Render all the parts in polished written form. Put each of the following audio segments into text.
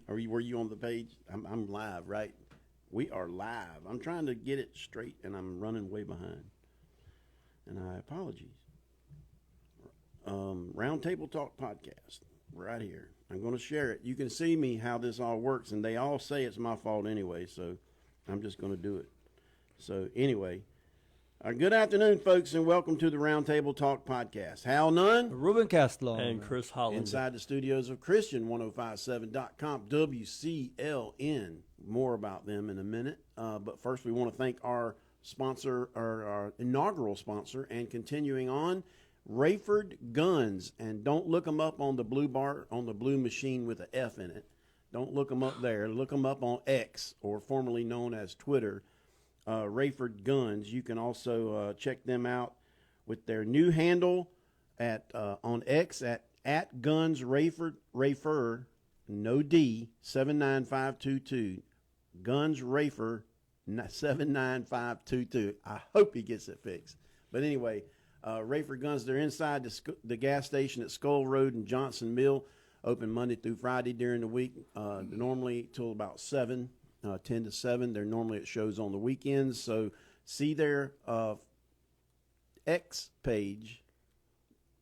Were you on the page? I'm live, right? We are live. I'm trying to get it straight, and I'm running way behind. And I apologize. Roundtable Talk podcast, right here. I'm going to share it. You can see me how this all works, and they all say it's my fault anyway, so I'm just going to do it. So anyway, good afternoon, folks, and welcome to the Roundtable Talk podcast. Hal Nunn, Ruben Castlo, and Chris Holland. Inside the studios of Christian1057.com, WCLN. More about them in a minute. But first, we want to thank our sponsor, our inaugural sponsor, and continuing on, Rayford Guns. And don't look them up on the blue bar, on the blue machine with an F in it. Don't look them up there. Look them up on X, or formerly known as Twitter, Rayford Guns. You can also check them out with their new handle at on X at Guns Rayford, no D, 79522. Guns Rayford 79522. I hope he gets it fixed. But anyway, Rayford Guns, they're inside the gas station at Skull Road and Johnson Mill, open Monday through Friday during the week, normally till about 7, 10 to 7. They're normally at shows on the weekends. So see their X page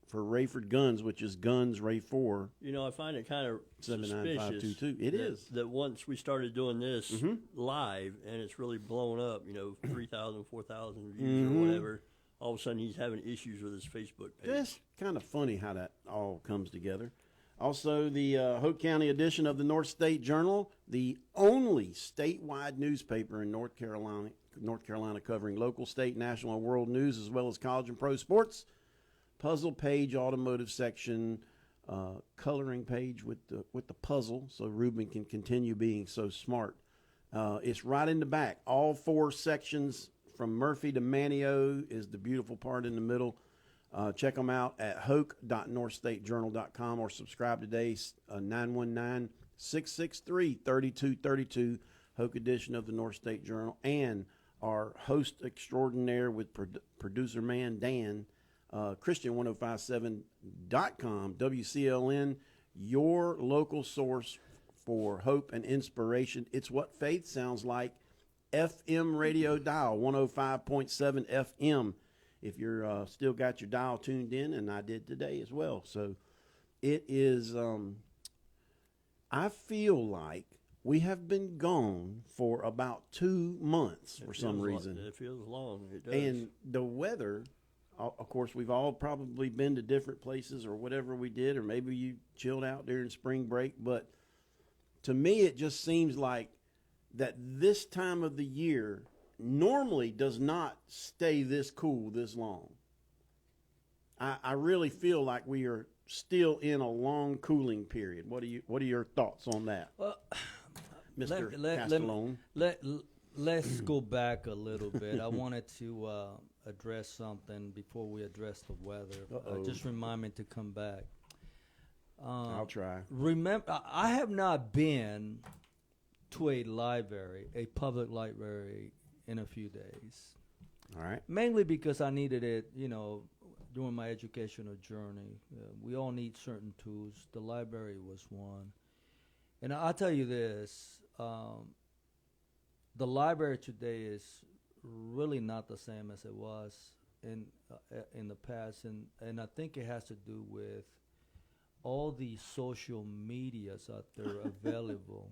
for Rayford Guns, which is Guns Ray 4. You know, I find it kind of 79522. It is. That once we started doing this live, and it's really blown up, 3,000, 4,000 views or whatever, all of a sudden he's having issues with his Facebook page. It's kind of funny how that all comes together. Also, the Hoke County edition of the North State Journal, the only statewide newspaper in North Carolina covering local, state, national, and world news, as well as college and pro sports. Puzzle page, automotive section, coloring page with the puzzle, so Ruben can continue being so smart. It's right in the back. All 4 sections from Murphy to Manio is the beautiful part in the middle. Check them out at hoke.northstatejournal.com or subscribe today, 919-663-3232, Hoke edition of the North State Journal, and our host extraordinaire with producer man Dan, Christian1057.com, WCLN, your local source for hope and inspiration. It's what faith sounds like. FM radio dial, 105.7 FM. If you're still got your dial tuned in, and I did today as well. So it is, I feel like we have been gone for about 2 months for some reason. It feels long. It does. And the weather, of course, we've all probably been to different places or whatever we did, or maybe you chilled out during spring break. But to me, it just seems like that this time of the year normally does not stay this cool this long. I really feel like we are still in a long cooling period. What are your thoughts on that, well, Mr. Castellone? Let's go back a little bit. I wanted to address something before we address the weather. Just remind me to come back. I'll try. Remember, I have not been to a library, a public library, in a few days. All right. Mainly because I needed it, during my educational journey. We all need certain tools. The library was one. And I'll tell you this, the library today is really not the same as it was in the past, and I think it has to do with all the social medias out there available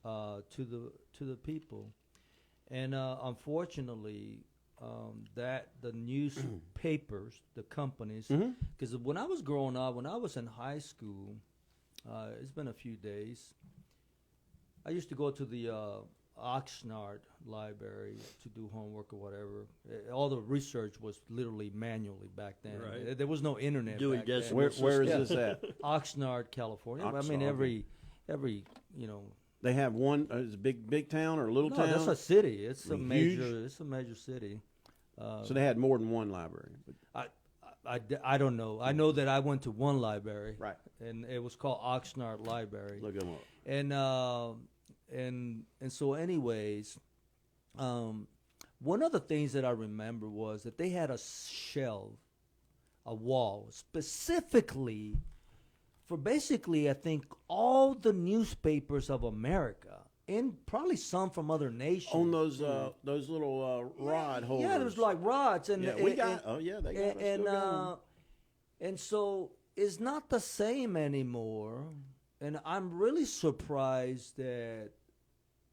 to the people. And unfortunately, that the newspapers, the companies, because when I was growing up, when I was in high school, it's been a few days, I used to go to the Oxnard library to do homework or whatever. All the research was literally manually back then. Right. There was no internet Doing back then. Where is this at? Oxnard, California. I mean, every They have one. Is it big town or a little town? No, that's a city. It's a Huge? major city. So they had more than one library. I don't know. I know that I went to one library. Right. And it was called Oxnard Library. Look them up. And so anyways, one of the things that I remember was that they had a shelf, a wall, specifically for basically, I think, all the newspapers of America, and probably some from other nations. On those little rod holders. Yeah, there's like rods, and Yeah, we got. Oh yeah, they got. us and still got 'em. and so it's not the same anymore. And I'm really surprised that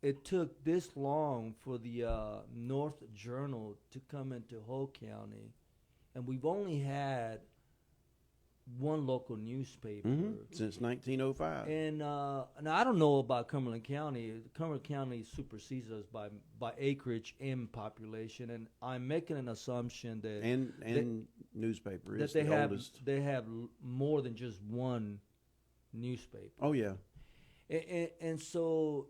it took this long for the North Journal to come into Hope County, and we've only had one local newspaper. Since 1905. And now I don't know about Cumberland County. Cumberland County supersedes us by acreage and population, and I'm making an assumption that and newspaper that is they the have oldest. more than just one newspaper. Oh yeah. And so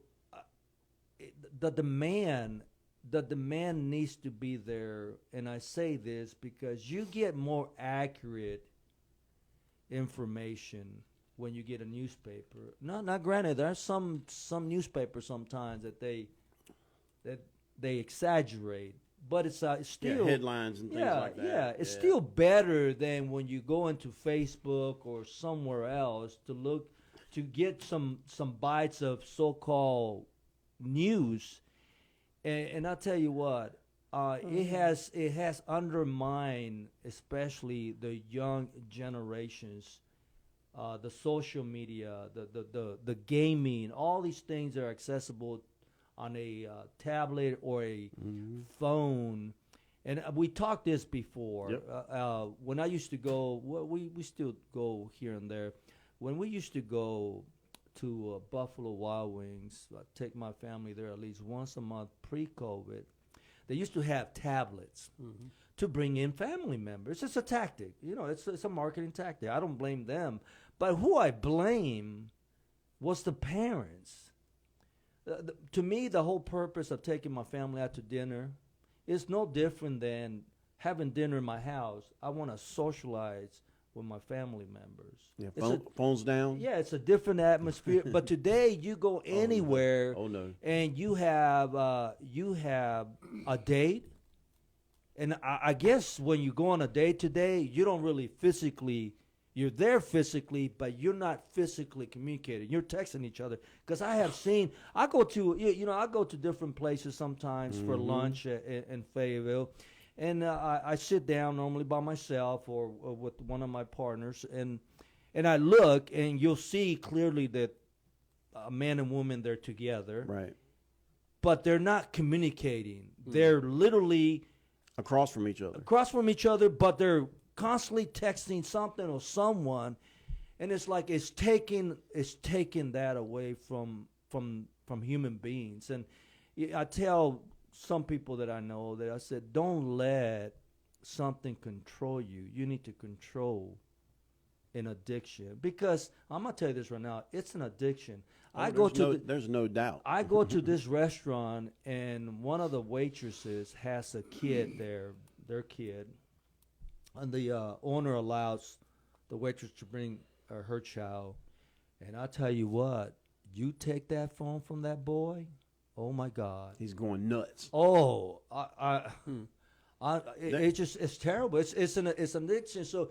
the demand needs to be there, and I say this because you get more accurate information when you get a newspaper. Not granted, there are some newspapers sometimes that they exaggerate, but it's still headlines and things like that. Yeah, it's still better than when you go into Facebook or somewhere else to get some bites of so-called news, and I'll tell you what, it has undermined, especially the young generations, the social media, the gaming, all these things that are accessible on a tablet or a phone. And we talked this before. Yep. When I used to go, well, we still go here and there. When we used to go to Buffalo Wild Wings, I take my family there at least once a month pre-COVID. They used to have tablets to bring in family members. It's a tactic. It's a marketing tactic. I don't blame them. But who I blame was the parents. To me, the whole purpose of taking my family out to dinner is no different than having dinner in my house. I want to socialize with my family members. Yeah, phones down. Yeah, it's a different atmosphere. But today, you go anywhere, and you have a date. And I guess when you go on a date today, you don't really physically. You're there physically, but you're not physically communicating. You're texting each other. Because I go to different places sometimes for lunch in Fayetteville. And I sit down normally by myself or with one of my partners, and I look, and you'll see clearly that a man and woman, they're together. Right. But they're not communicating. They're literally across from each other, but they're constantly texting something or someone, and it's like it's taking that away from human beings. And I tell some people that I know that I said, don't let something control you. You need to control an addiction, because I'm gonna tell you this right now, it's an addiction. There's no doubt. I go to this restaurant, and one of the waitresses has a kid there, their kid, and the owner allows the waitress to bring her child. And I tell you what, you take that phone from that boy, oh my God, he's going nuts. Oh, it's terrible. It's an addiction. So,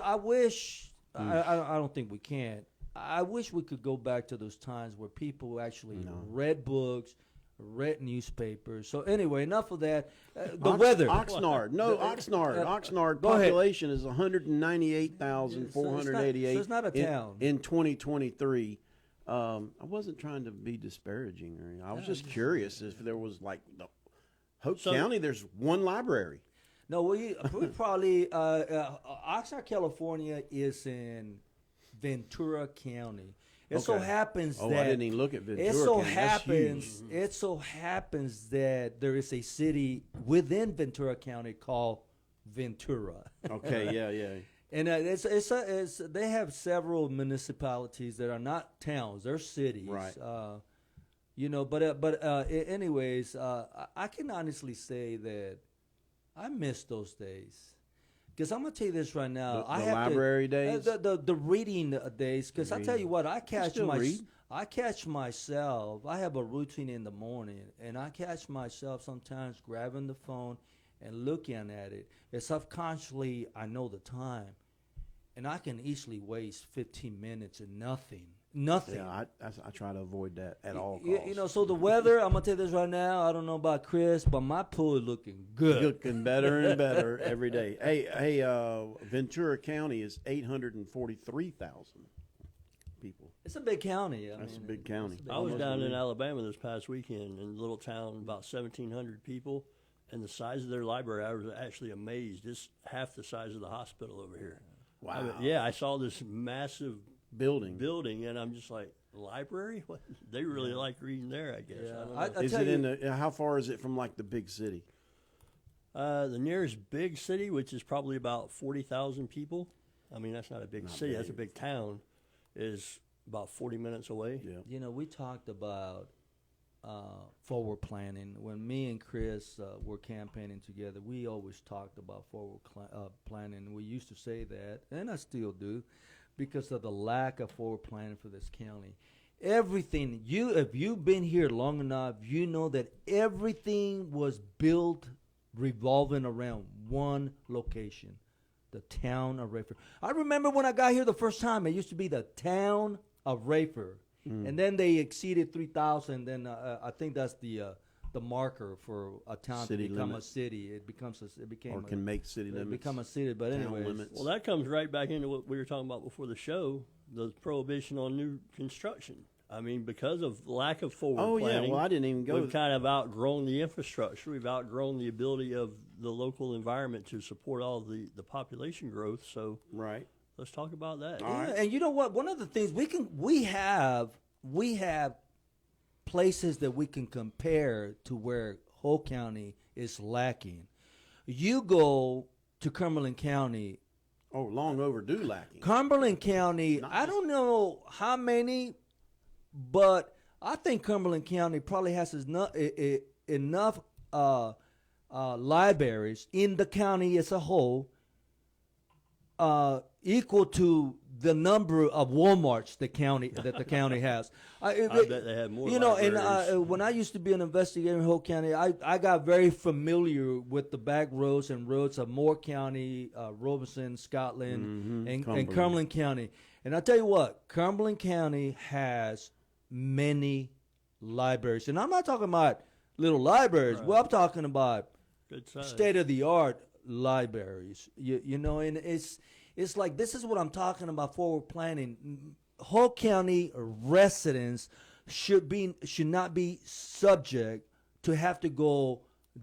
I wish. I don't think we can. I wish we could go back to those times where people actually read books, read newspapers. So anyway, enough of that. The weather. Oxnard. Oxnard population is 198,488. So it's not a town. In 2023. I wasn't trying to be disparaging or anything. I was just curious if there was Hope County, there's one library. No, we probably Oxnard, California is in Ventura County. It so happens that I didn't even look at Ventura. It so happens that there is a city within Ventura County called Ventura. Okay, yeah. And they have several municipalities that are not towns; they're cities. Right. Anyways, I can honestly say that I miss those days. Because I'm gonna tell you this right now, the library days, the reading days. Because I tell you what, I catch myself. I have a routine in the morning, and I catch myself sometimes grabbing the phone and looking at it. And subconsciously, I know the time, and I can easily waste 15 minutes and nothing. Nothing. Yeah, I try to avoid that at all You, costs. you know, so the weather, I'm going to tell you this right now. I don't know about Chris, but my pool is looking good. Looking better and better every day. Hey, Ventura County is 843,000 people. It's a big county. That's a big county. I was Almost down in believe- Alabama this past weekend in a little town, about 1,700 people, and the size of their library, I was actually amazed. It's half the size of the hospital over here. Wow. I mean, yeah, I saw this massive building. and I'm just like, library? What? They really like reading there, I guess. Yeah, I don't I- know. I Is tell it in you- the? How far is it from like the big city? The nearest big city, which is probably about 40,000 people. I mean, that's not a big Not city. That's a big. big town. Is about 40 minutes away. Yeah. You know, we talked about forward planning. When me and Chris were campaigning together, we always talked about forward planning. We used to say that, and I still do, because of the lack of forward planning for this county. Everything, if you've been here long enough, you know that everything was built revolving around one location, the town of Rayford. I remember when I got here the first time, it used to be the town of Rayford. And then they exceeded 3,000. Then I think that's the marker for a town City to become limit. a city. It became Or can make city limits. become a city. But town anyway, limits. Well, that comes right back into what we were talking about before the show, the prohibition on new construction. I mean, because of lack of forward Oh yeah. planning, Well, I didn't even go. we've kind of outgrown the infrastructure. We've outgrown the ability of the local environment to support all the population growth. So Right. let's talk about that. All yeah, right. and you know what? One of the things we have places that we can compare to where Whole County is lacking. You go to Cumberland County. Oh, long overdue lacking. Cumberland County, Not I just- don't know how many, but I think Cumberland County probably has enough libraries in the county as a whole equal to the number of Walmarts the county has. I bet they have more. You know, and libraries. when I used to be an investigator in Whole County, I got very familiar with the back roads and roads of Moore County, Robeson, Scotland, and Cumberland County. And I tell you what, Cumberland County has many libraries, and I'm not talking about little libraries. Right. Well, I'm talking about Good size. state of the art libraries. You know, and it's like, this is what I'm talking about, forward planning. Whole County residents should not be subject to have to go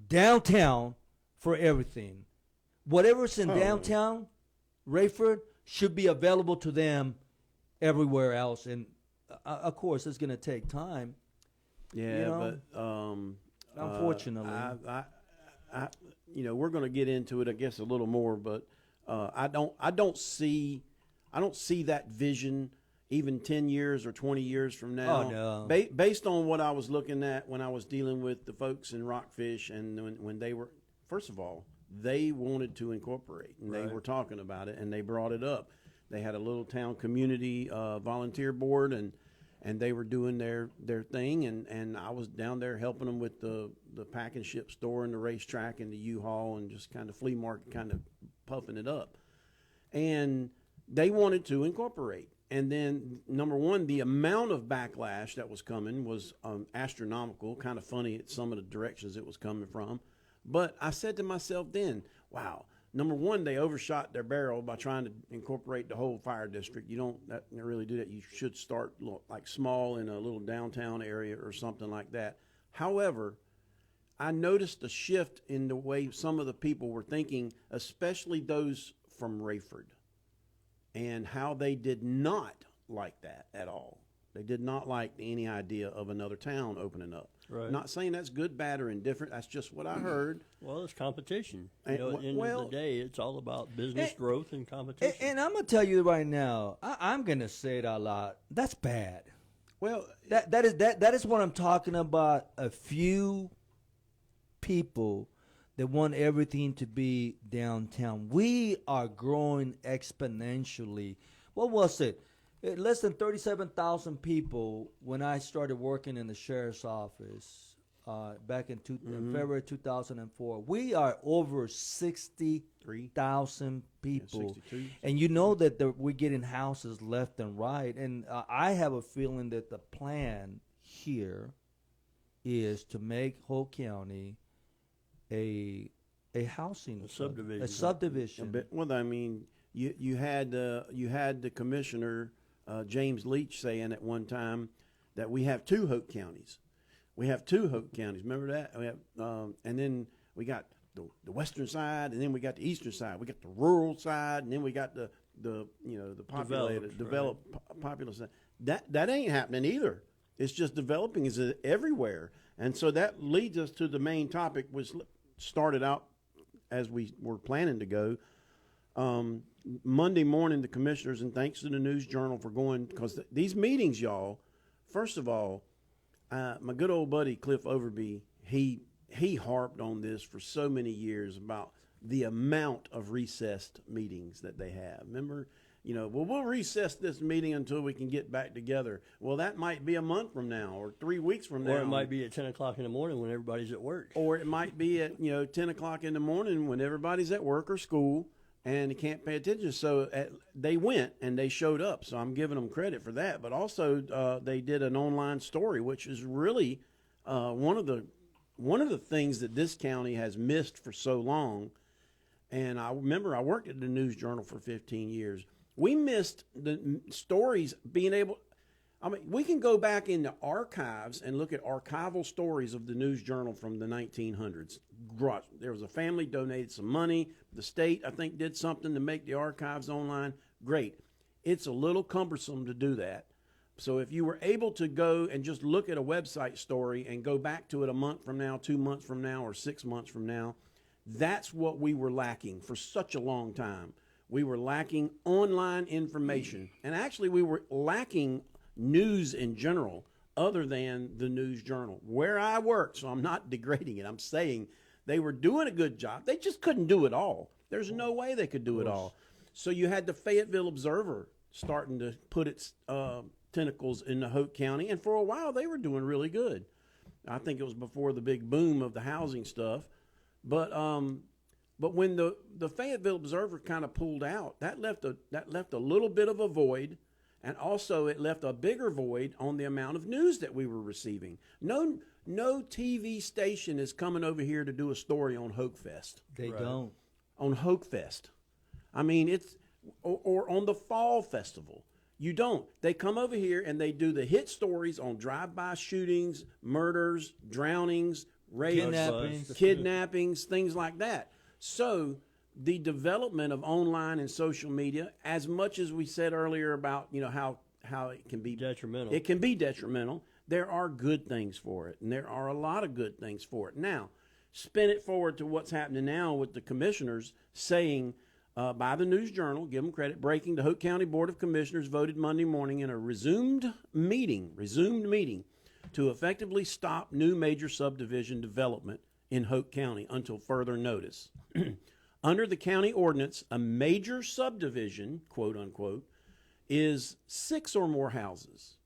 downtown for everything. Whatever's in downtown Rayford should be available to them everywhere else. And of course, it's going to take time. Yeah, You know, but unfortunately. I we're going to get into it, I guess, a little more, but I don't see that vision even 10 years or 20 years from now. Oh, no. Based on what I was looking at when I was dealing with the folks in Rockfish, and when they were, first of all, they wanted to incorporate, and they Right. were talking about it, and they brought it up. They had a little town community volunteer board, and they were doing their thing, and I was down there helping them with the pack and ship store and the racetrack and the U-Haul and just kind of flea market, kind of puffing it up. And they wanted to incorporate. And then, number one, the amount of backlash that was coming was astronomical, kind of funny at some of the directions it was coming from. But I said to myself then, wow, number one, they overshot their barrel by trying to incorporate the whole fire district. You don't really do that. You should start like small in a little downtown area or something like that. However, I noticed a shift in the way some of the people were thinking, especially those from Rayford, and how they did not like that at all. They did not like any idea of another town opening up. Right. Not saying that's good, bad, or indifferent. That's just what I heard. Well, it's competition. And- At the end well- of the day, it's all about business And- growth and competition. And I'm going to tell you right now, I'm going to say it out loud. That's bad. Well, That is what I'm talking about. A few people that want everything to be downtown. We are growing exponentially. What was it? Less than 37,000 people when I started working in the sheriff's office. back in February 2004. We are over 60,000 people. 62. And you know that we're getting houses left and right. And I have a feeling that the plan here is to make Hope County a housing subdivision. A subdivision. Well, I mean, you had the commissioner James Leach saying at one time that we have two Hope counties. We have two Hope counties. Remember that? We have, and then we got the western side, and then we got the eastern side. We got the rural side, and then we got the populated, developed populous side. That ain't happening either. It's just developing is everywhere, and so that leads us to the main topic, which started out as we were planning to go. Monday morning, the commissioners, and thanks to the News Journal for going, because these meetings, y'all. First of all, my good old buddy Cliff Overby, he harped on this for so many years about the amount of recessed meetings that they have. Remember, we'll recess this meeting until we can get back together. Well, that might be a month from now or 3 weeks from now. Or it might be at 10 o'clock in the morning when everybody's at work. Or it might be at 10 o'clock in the morning when everybody's at work or school and they can't pay attention. So they went and they showed up. So I'm giving them credit for that. But also they did an online story, which is really one of the things that this county has missed for so long. And I remember I worked at the News Journal for 15 years. We missed the stories being able. I mean, we can go back in the archives and look at archival stories of the News Journal from the 1900s. There was a family donated some money. The state, I think, did something to make the archives online. Great. It's a little cumbersome to do that. So if you were able to go and just look at a website story and go back to it a month from now, 2 months from now, or 6 months from now, that's what we were lacking for such a long time. We were lacking online information. And actually, we were lacking news in general other than the News Journal. Where I worked, so I'm not degrading it, I'm saying they were doing a good job. They just couldn't do it all. There's no way they could do it all. So you had the Fayetteville Observer starting to put its tentacles into Hope County, and for a while they were doing really good. I think it was before the big boom of the housing stuff. But when the Fayetteville Observer kind of pulled out, that left a little bit of a void, and also it left a bigger void on the amount of news that we were receiving. No TV station is coming over here to do a story on Hoke Fest. They don't. On Hoke Fest. I mean, it's or on the Fall Festival. You don't. They come over here and they do the hit stories on drive-by shootings, murders, drownings, rapes, kidnappings, things like that. So the development of online and social media, as much as we said earlier about how it can be detrimental. It can be detrimental. There are good things for it, and there are a lot of good things for it. Now, spin it forward to what's happening now with the commissioners saying, by the News Journal, give them credit, breaking, the Hope County Board of Commissioners voted Monday morning in a resumed meeting to effectively stop new major subdivision development in Hope County until further notice. Under the county ordinance, a major subdivision, quote unquote, is 6 or more houses.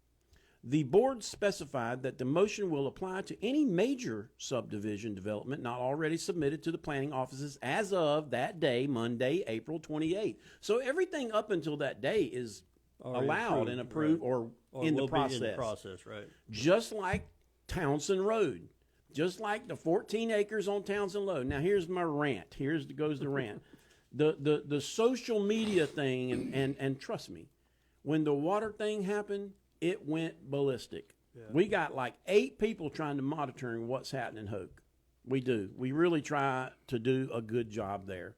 The board specified that the motion will apply to any major subdivision development not already submitted to the planning offices as of that day, Monday, April 28th. So everything up until that day is already allowed and approved, right. or in the process. Be in the process, right. Just like Townsend Road. Just like the 14 acres on Townsend Road. Now here's my rant. Goes the rant. The social media thing, and trust me, when the water thing happened, it went ballistic. Yeah. We got like 8 people trying to monitor what's happening in Hoke. We do. We really try to do a good job there.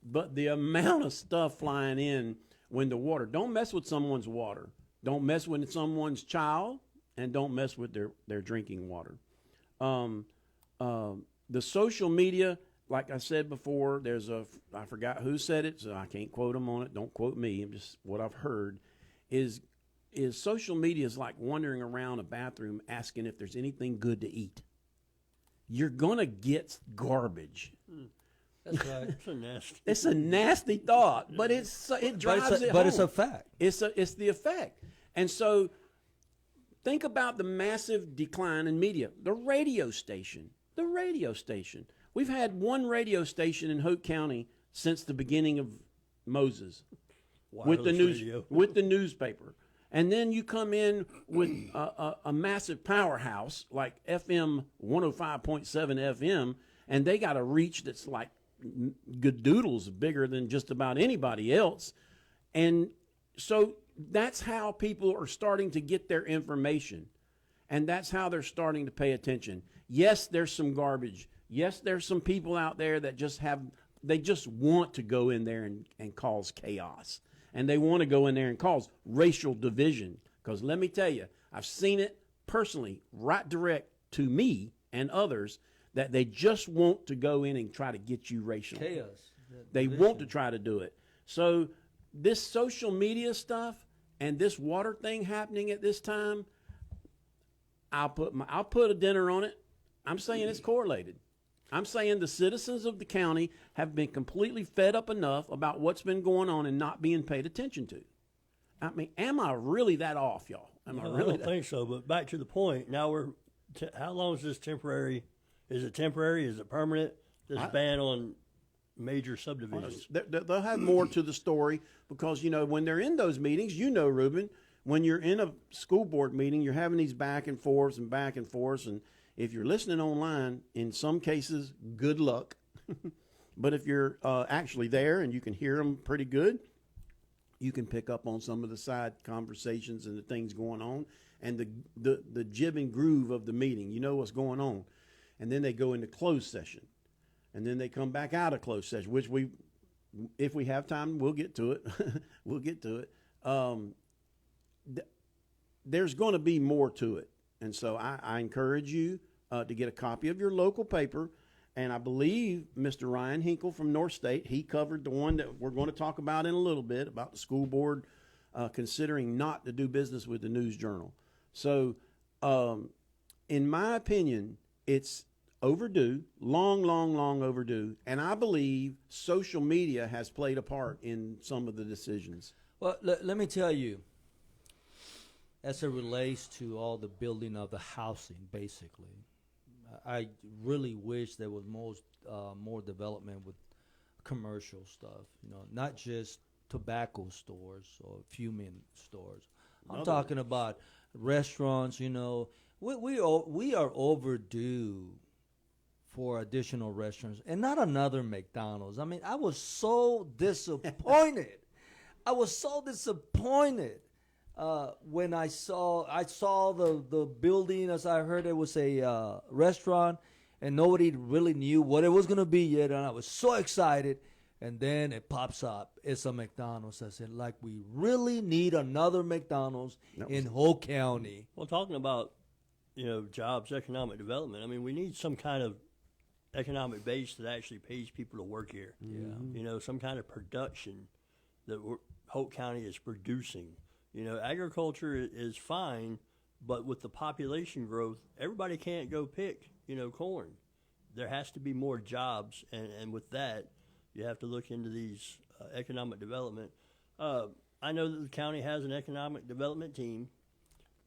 But the amount of stuff flying in when the water, don't mess with someone's water. Don't mess with someone's child, and don't mess with their drinking water. The social media, like I said before, I forgot who said it, so I can't quote them on it. Don't quote me. I'm just what I've heard is social media is like wandering around a bathroom asking if there's anything good to eat. You're gonna get garbage. That's right. It's a nasty thought, but it drives it home. But it's a fact. It's the effect. And so Think about the massive decline in media. The radio station. We've had one radio station in Hoke County since the beginning of Moses with the Wireless radio. with the newspaper. And then you come in with a massive powerhouse like FM 105.7 FM, and they got a reach that's like gadoodles bigger than just about anybody else. And so that's how people are starting to get their information. And that's how they're starting to pay attention. Yes, there's some garbage. Yes, there's some people out there that they just want to go in there and cause chaos. And they want to go in there and cause racial division. Because let me tell you, I've seen it personally, right direct to me and others, that they just want to go in and try to get you racial. Chaos. They want to try to do it. So this social media stuff and this water thing happening at this time, I'll put a dinner on it. I'm saying it's correlated. I'm saying the citizens of the county have been completely fed up enough about what's been going on and not being paid attention to. I mean, am I really that off, y'all? I don't think so. But back to the point. Now how long is this temporary? Is it temporary? Is it permanent? This ban on major subdivisions. They'll have more to the story because, when they're in those meetings, Reuben, when you're in a school board meeting, you're having these back and forths. And if you're listening online, in some cases, good luck. But if you're actually there and you can hear them pretty good, you can pick up on some of the side conversations and the things going on and the jib and groove of the meeting. You know what's going on. And then they go into closed session. And then they come back out of closed session, which if we have time, we'll get to it. We'll get to it. There's going to be more to it. And so I encourage you to get a copy of your local paper. And I believe Mr. Ryan Hinkle from North State, he covered the one that we're going to talk about in a little bit about the school board considering not to do business with the News Journal. So in my opinion, it's overdue, long overdue. And I believe social media has played a part in some of the decisions. Well, let me tell you, as it relates to all the building of the housing, basically, I really wish there was more development with commercial stuff, not just tobacco stores or fuming stores. I'm talking about restaurants, we are overdue for additional restaurants and not another McDonald's. I mean, I was so disappointed. When I saw the building, as I heard it was a restaurant, and nobody really knew what it was going to be yet, and I was so excited. And then it pops up. It's a McDonald's. I said, like, we really need another McDonald's in Hoke County. Well, talking about, jobs, economic development, I mean, we need some kind of economic base that actually pays people to work here. Yeah. Some kind of production that Hoke County is producing. Agriculture is fine, but with the population growth, everybody can't go pick, corn. There has to be more jobs, and with that, you have to look into these economic development. I know that the county has an economic development team,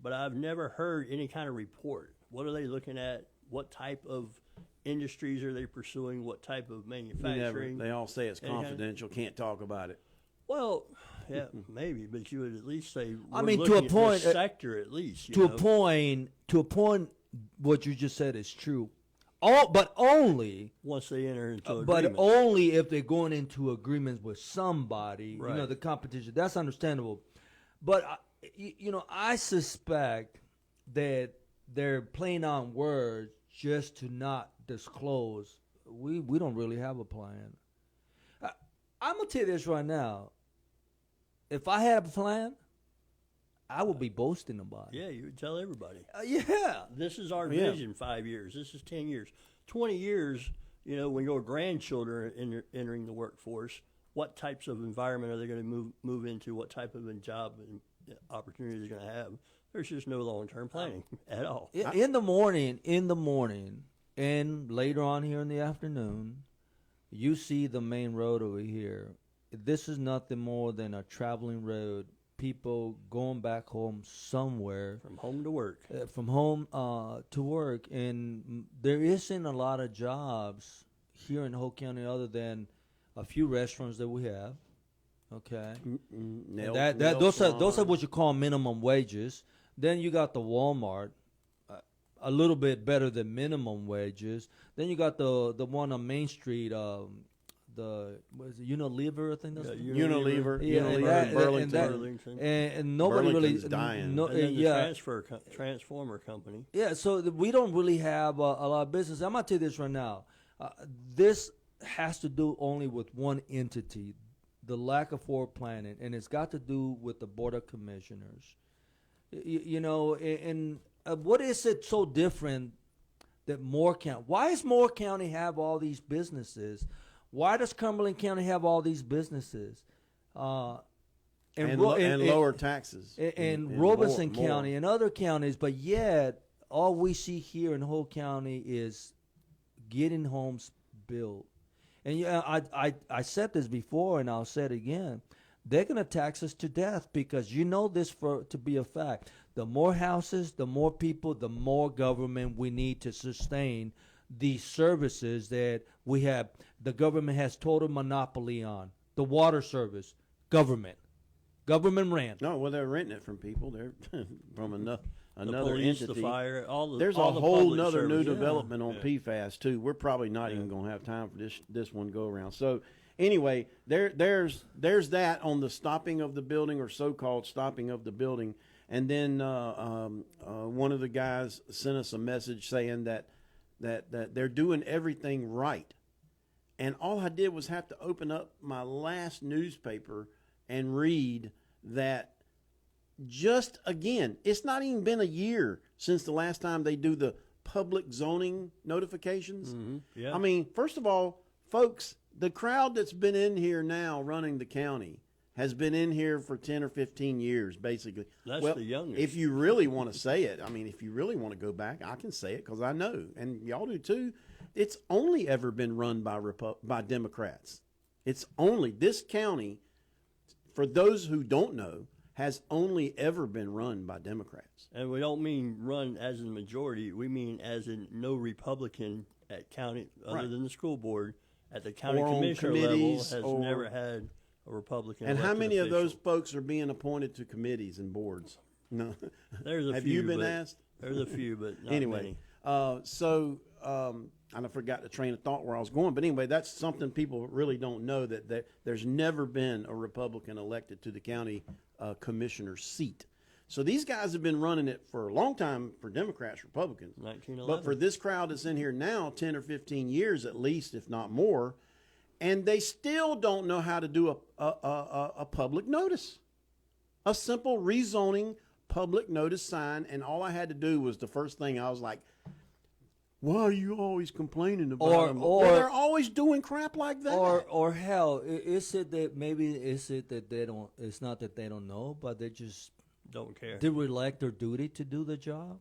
but I've never heard any kind of report. What are they looking at? What type of industries are they pursuing? What type of manufacturing? They all say it's confidential, can't talk about it. Well, yeah, maybe, but you would at least say, to a point, sector at least. To a point, what you just said is true. But only once they enter into agreement. But only if they're going into agreements with somebody. Right. The competition. That's understandable. But I suspect that they're playing on words just to not disclose. We don't really have a plan. I'm gonna tell you this right now. If I had a plan, I would be boasting about it. Yeah, you would tell everybody. Yeah. This is our vision, 5 years. This is 10 years. 20 years, when your grandchildren are entering the workforce, what types of environment are they going to move into? What type of a job and opportunity they're going to have? There's just no long-term planning at all. In the morning, and later on here in the afternoon, you see the main road over here. This is nothing more than a traveling road people going back home somewhere From home to work. from home to work, and there isn't a lot of jobs here in Hope County other than a few restaurants that we have. Okay, Nail, those are what you call minimum wages. Then you got the Walmart, a little bit better than minimum wages. Then you got the one on Main Street, the what is it, Unilever? I think that's Unilever, Yeah, Unilever and that- in Burlington. Burlington. and nobody Burlington's really dying. No, And then the yeah, transformer company. yeah. So we don't really have a lot of business. I'm gonna tell you this right now. This has to do only with one entity, the lack of forward planning, and it's got to do with the board of commissioners. You know, and what is it so different that Moore County? Why does Moore County have all these businesses? Why does Cumberland County have all these businesses? And lower taxes. And and Robeson more. County and other counties, but yet all we see here in Whole County is getting homes built. And yeah, I said this before, and I'll say it again. They're going to tax us to death because you know this to be a fact. The more houses, the more people, the more government we need to sustain these services that we have. The government has total monopoly on. The water service, government ran. No, well, they're renting it from people. They're from another The police, entity. the fire, There's all a the whole public nother new service. development on Yeah. PFAS too. We're probably not even going to have time for this one go around. So anyway, there's that on the stopping of the building, or so-called stopping of the building. And then one of the guys sent us a message saying that they're doing everything right. And all I did was have to open up my last newspaper and read that. Just again, it's not even been a year since the last time they do the public zoning notifications. Mm-hmm. Yeah. I mean, first of all, folks, the crowd that's been in here now running the county has been in here for 10 or 15 years, basically. That's well, the youngest. If you really want to say it, I mean, if you really want to go back, I can say it because I know, and y'all do too. It's only ever been run by Democrats. It's only this county, for those who don't know, has only ever been run by Democrats. And we don't mean run as in majority. We mean as in no Republican at county, other Right. than the school board, at the county Or on commissioner level, committees, has or- never had a Republican. And how elected many of those official. folks are being appointed to committees and boards? No. There's a Have few. you been but- asked? There's a few, but not Anyway, many. and I forgot the train of thought where I was going. But anyway, that's something people really don't know, that there's never been a Republican elected to the county commissioner seat. So these guys have been running it for a long time for Democrats, Republicans. 1911. But for this crowd that's in here now, 10 or 15 years at least, if not more, and they still don't know how to do a public notice. A simple rezoning public notice sign, and all I had to do was the first thing I was like, why are you always complaining about them? Or- Well, they're always doing crap like that. Or hell, is it that they don't? It's not that they don't know, but they just Don't care. derelict their duty to do the job.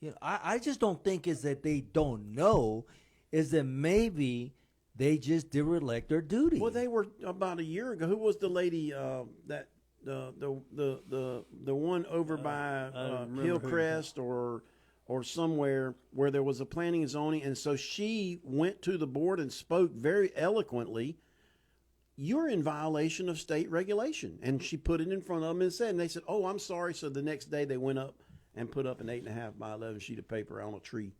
You know, I just don't think it's that they don't know, is that maybe they just derelict their duty. Well, they were about a year ago. Who was the lady that the one over by remember Hillcrest or somewhere where there was a planning and zoning, and so she went to the board and spoke very eloquently. You're in violation of state regulation, and she put it in front of them and said, and they said, "Oh, I'm sorry." So the next day they went up and put up an 8.5 by 11 sheet of paper on a tree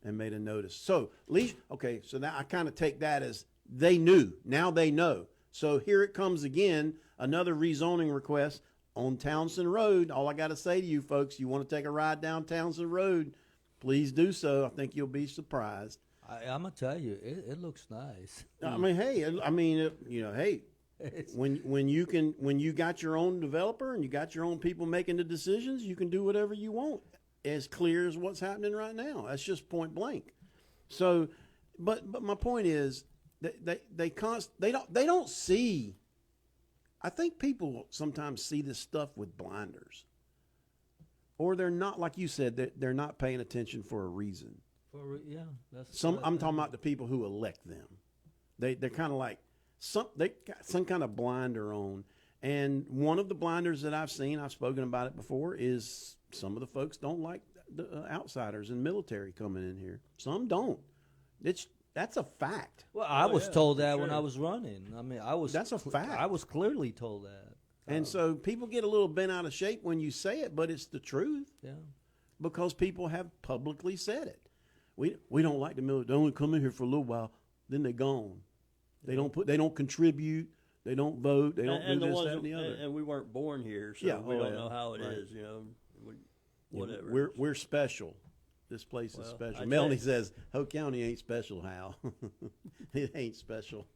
and made a notice. So at least, okay, so now I kind of take that as they knew. Now they know. So here it comes again, another rezoning request on Townsend Road. All I got to say to you folks, you want to take a ride down Townsend Road, please do so. I think you'll be surprised. I'm gonna tell you, it looks nice. I mean, hey, hey, It's- when you got your own developer and you got your own people making the decisions, you can do whatever you want. As clear as what's happening right now. That's just point blank. So, but my point is they don't see. I think people sometimes see this stuff with blinders, or they're not, like you said, they're not paying attention for a reason. That's I'm talking about the people who elect them. They're kind of like they got some kind of blinder on, And one of the blinders that I've seen, I've spoken about it before, is some of the folks don't like the outsiders and military coming in here. Some don't. That's a fact. Well, I was told that when sure. I was running. I mean, that's a fact. I was clearly told that. And so people get a little bent out of shape when you say it, but it's the truth. Yeah. Because people have publicly said it. We don't like the military. They only come in here for a little while, then they're gone. They don't contribute. They don't vote. They don't do this, that, and the other. And we weren't born here, so we don't know how it is. Whatever. We're special. This place is special. Melanie says, Hope County ain't special, Hal. It ain't special.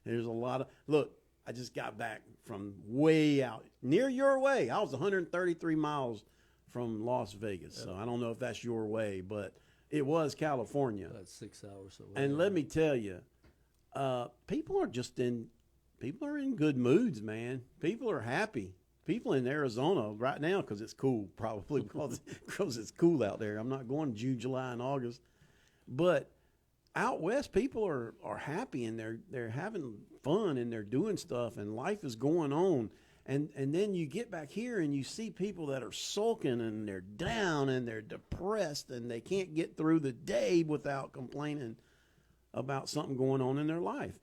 There's a lot of, look, I just got back from way out, near your way. I was 133 miles from Las Vegas, so I don't know if that's your way, but it was California. That's 6 hours away. And let me tell you, people are in good moods, man. People are happy. People in Arizona right now, because it's cool, probably because it's cool out there. I'm not going June, July, and August, but out west, people are happy and they're having fun and they're doing stuff and life is going on. And then you get back here and you see people that are sulking and they're down and they're depressed and they can't get through the day without complaining about something going on in their life.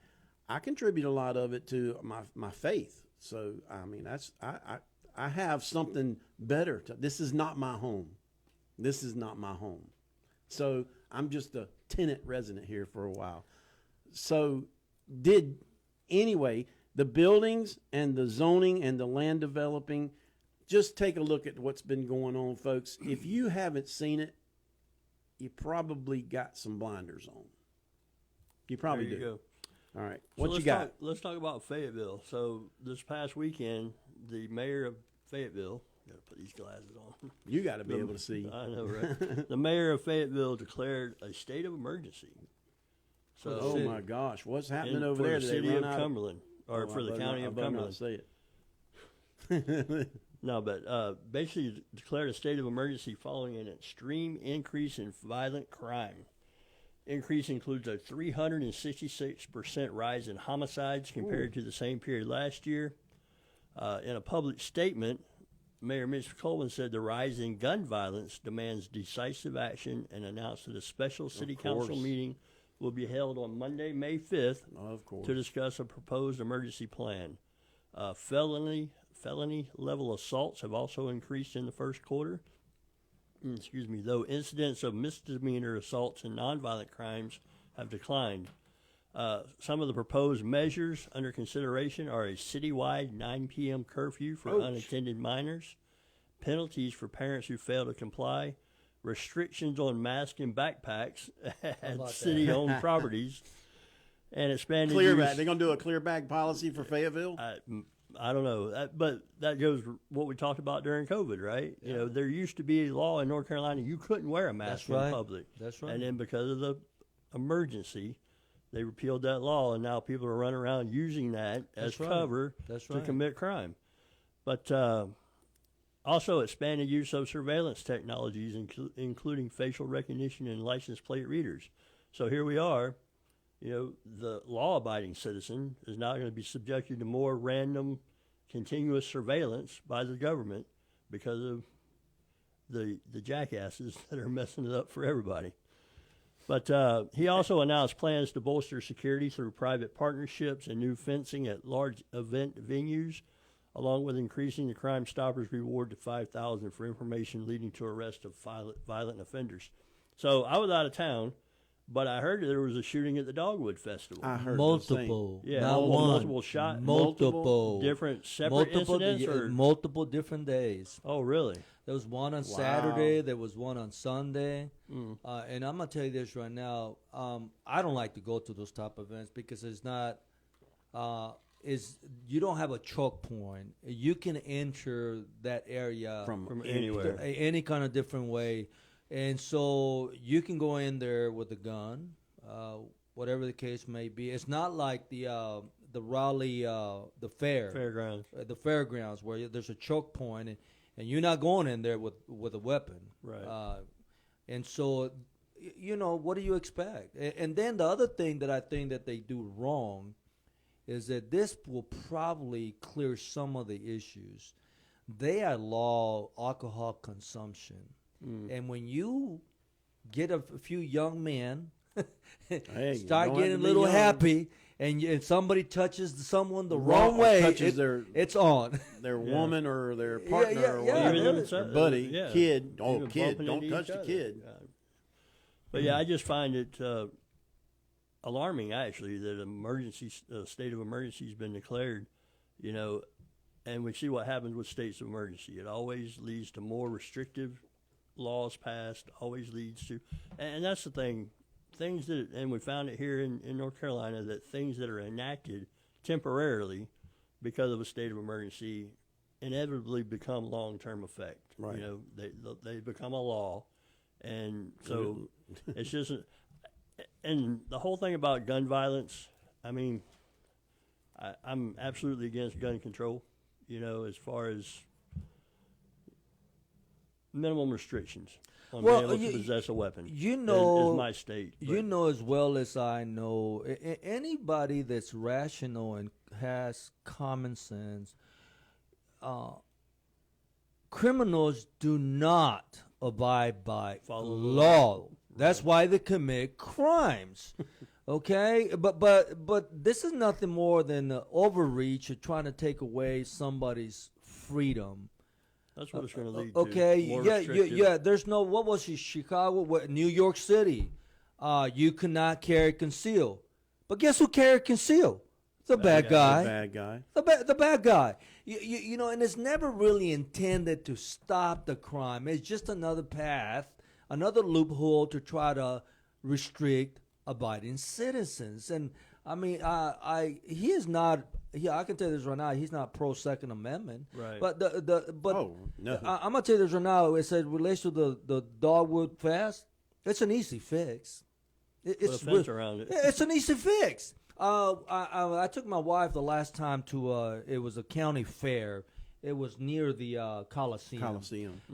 I contribute a lot of it to my faith. So, I mean, I have something better. This is not my home. This is not my home. So I'm just a tenant resident here for a while. So anyway, the buildings and the zoning and the land developing, just take a look at what's been going on, folks. If you haven't seen it, you probably got some blinders on. You probably There you do. go. All right. So What you got? Let's talk about Fayetteville. So this past weekend, the mayor of Fayetteville, got to put these glasses on. You got to be able to see. I know, right? The mayor of Fayetteville declared a state of emergency. So Oh my gosh, what's happening over for there? the Did they city run of out Cumberland, or Oh, for I the better county not- of I better not Cumberland. say it. No, but basically declared a state of emergency following an extreme increase in violent crime. Increase includes a 366% rise in homicides compared to the same period last year. In a public statement, Mayor Mitch Coleman said the rise in gun violence demands decisive action and announced that a special city council meeting will be held on Monday, May 5th, Of course. to discuss a proposed emergency plan. Felony level assaults have also increased in the first quarter. Though incidents of misdemeanor assaults and nonviolent crimes have declined. Some of the proposed measures under consideration are a citywide 9 p.m. curfew for unattended minors, penalties for parents who fail to comply, restrictions on masks and backpacks at city-owned properties, and expanded Clear use. bag. They're going to do a clear bag policy for Fayetteville? I don't know, but that goes what we talked about during COVID, right? Yeah. You know, there used to be a law in North Carolina you couldn't wear a mask in public. That's right. And then because of the emergency, they repealed that law, and now people are running around using that as cover to commit crime. But also expanded use of surveillance technologies, including facial recognition and license plate readers. So here we are. You know, the law-abiding citizen is now going to be subjected to more random, continuous surveillance by the government because of the jackasses that are messing it up for everybody. But he also announced plans to bolster security through private partnerships and new fencing at large event venues, along with increasing the Crime Stoppers reward to $5,000 for information leading to arrest of violent offenders. So I was out of town. But I heard there was a shooting at the Dogwood Festival. I heard multiple, yeah, not one, multiple shots, multiple different separate incidents, or multiple different days. Oh, really? There was one on Saturday. There was one on Sunday. And I'm gonna tell you this right now. I don't like to go to those type of events because it's not. You don't have a choke point. You can enter that area from anywhere, any kind of different way. And so you can go in there with a gun, whatever the case may be. It's not like the Raleigh, the fairgrounds where there's a choke point, and you're not going in there with a weapon. Right. And so, you know, what do you expect? And then the other thing that I think that they do wrong is that this will probably clear some of the issues. They outlaw alcohol consumption. And when you get a few young men Hey, start don't have getting to a be little young. happy, and somebody touches someone the wrong way, touches it's on. their woman or their partner yeah, or yeah, whatever, yeah. their buddy, Yeah. kid. Oh, Even kid, bumping don't into touch each the other. kid. But yeah, I just find it alarming actually that state of emergency has been declared, and we see what happens with states of emergency. It always leads to more restrictive laws passed, always leads to, and that's the thing, and we found it here in North Carolina, that things that are enacted temporarily because of a state of emergency inevitably become long-term effect. Right. They become a law, and so it's just, and the whole thing about gun violence, I mean, I'm absolutely against gun control, as far as minimum restrictions on being able to possess a weapon. You know, is my state. You but- know as well as I know, anybody that's rational and has common sense, criminals do not abide by Follow the law. law. That's why they commit crimes. Okay, but this is nothing more than overreach or trying to take away somebody's freedom. That's what it's going to lead Okay, to. More yeah. restrictive. There's no, what was it, Chicago, New York City. You cannot carry conceal, but guess who carried conceal? The bad guy. The bad guy. The bad guy. You know, and it's never really intended to stop the crime. It's just another path, another loophole to try to restrict abiding citizens. And I mean, he is not. I can tell you this right now. He's not pro Second Amendment. Right. But Oh, no. I'm gonna tell you this right now. It says relates to the Dogwood Fest. It's an easy fix. It's Put a fence around it. It's an easy fix. I took my wife the last time to it was a county fair. It was near the Coliseum.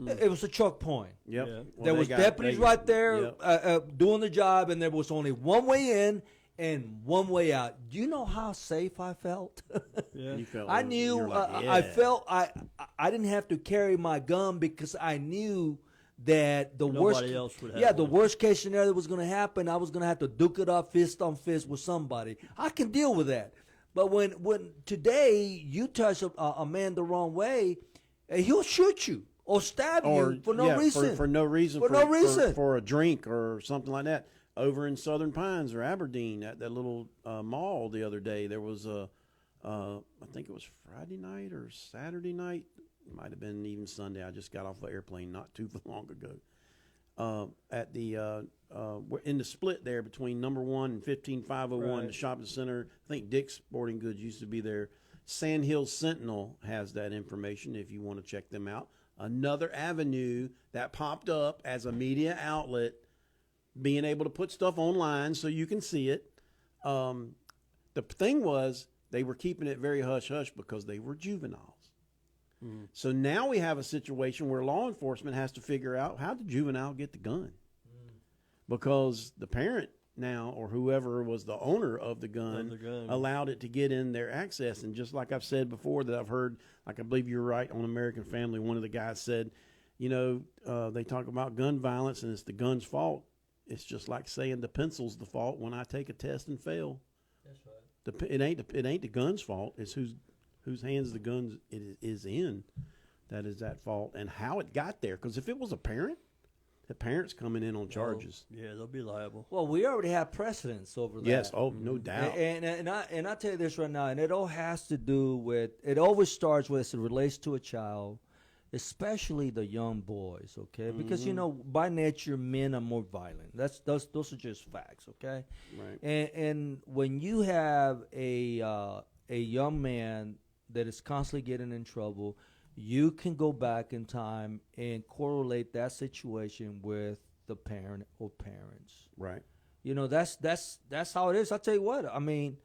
It was a choke point. Yep. Yeah. Well, There was deputies right there Yep. doing the job, and there was only one way in and one way out. Do you know how safe I felt? Yeah. You felt I you knew. were like, I yeah. felt I didn't have to carry my gun because I knew that the worst. Nobody else would have Yeah, the one. worst case scenario that was going to happen, I was going to have to duke it up fist on fist with somebody. I can deal with that. But when today you touch a man the wrong way, he'll shoot you or stab you for no reason. For no reason. For no reason. For a drink or something like that. Over in Southern Pines or Aberdeen at that little mall the other day, there was I think it was Friday night or Saturday night. It might have been even Sunday. I just got off the airplane not too long ago. At the we're in the split there between number 1 and 15501, Right. the shopping center. I think Dick's Sporting Goods used to be there. Sand Hills Sentinel has that information if you want to check them out. Another avenue that popped up as a media outlet, being able to put stuff online so you can see it. The thing was, they were keeping it very hush-hush because they were juveniles. So now we have a situation where law enforcement has to figure out, how did juvenile get the gun? Because the parent now, or whoever was the owner of the gun, allowed it to get in their access. And just like I've said before, that I've heard, like I believe you're right, on American Family, one of the guys said, they talk about gun violence and it's the gun's fault. It's just like saying the pencil's the fault when I take a test and fail. That's right. It ain't the gun's fault. It's whose hands the gun is in that is at fault, and how it got there. Because if it was a parent, the parent's coming in on charges. Yeah, they'll be liable. Well, we already have precedence over that. Yes. Oh, no doubt. And I tell you this right now, and it all has to do with, it always starts with, as it relates to a child, especially the young boys, okay? Because, by nature, men are more violent. Those are just facts, okay? Right. And when you have a young man that is constantly getting in trouble, you can go back in time and correlate that situation with the parent or parents. Right. That's how it is. I'll tell you what, I mean,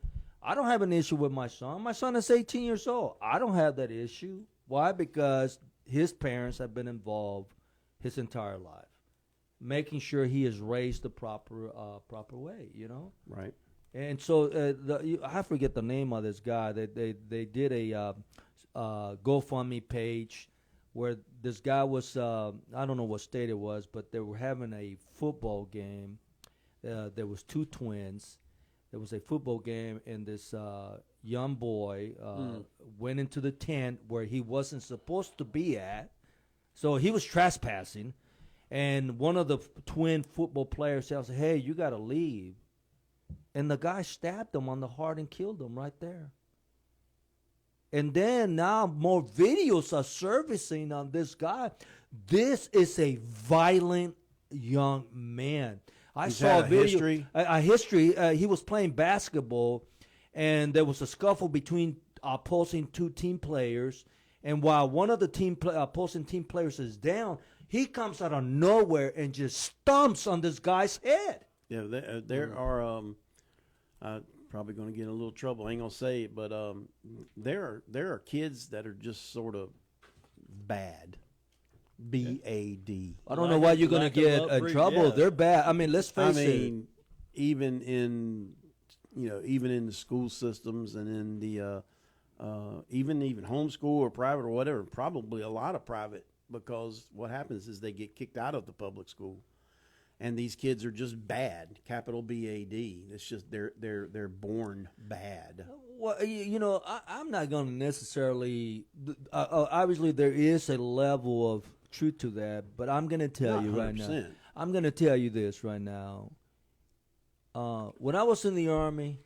I don't have an issue with my son. My son is 18 years old. I don't have that issue. Why? Because his parents have been involved his entire life, making sure he is raised the proper way, Right. And so I forget the name of this guy. They did a GoFundMe page where this guy was, I don't know what state it was, but they were having a football game. There was two twins. There was a football game, and this young boy went into the tent where he wasn't supposed to be at. So he was trespassing. And one of the twin football players says, "Hey, you got to leave." And the guy stabbed him on the heart and killed him right there. And then now more videos are surfacing on this guy. This is a violent young man. I He's saw had a a video. history? A history. He was playing basketball, and there was a scuffle between opposing two team players. And while one of the opposing team players is down, he comes out of nowhere and just stomps on this guy's head. Yeah, there are. Probably going to get in a little trouble. I ain't gonna say it, but there are kids that are just sort of bad. BAD. I don't know why you're going to Lack of get in upbringing, trouble. yeah. They're bad. I mean, let's I face it. mean, even in the school systems and in the even homeschool or private or whatever, probably a lot of private, because what happens is they get kicked out of the public school. And these kids are just bad, capital BAD. It's just they're born bad. Well, I'm not going to necessarily. Obviously, there is a level of truth to that, but I'm going to tell Not you right now. 100%. I'm going to tell you this right now. When I was in the Army,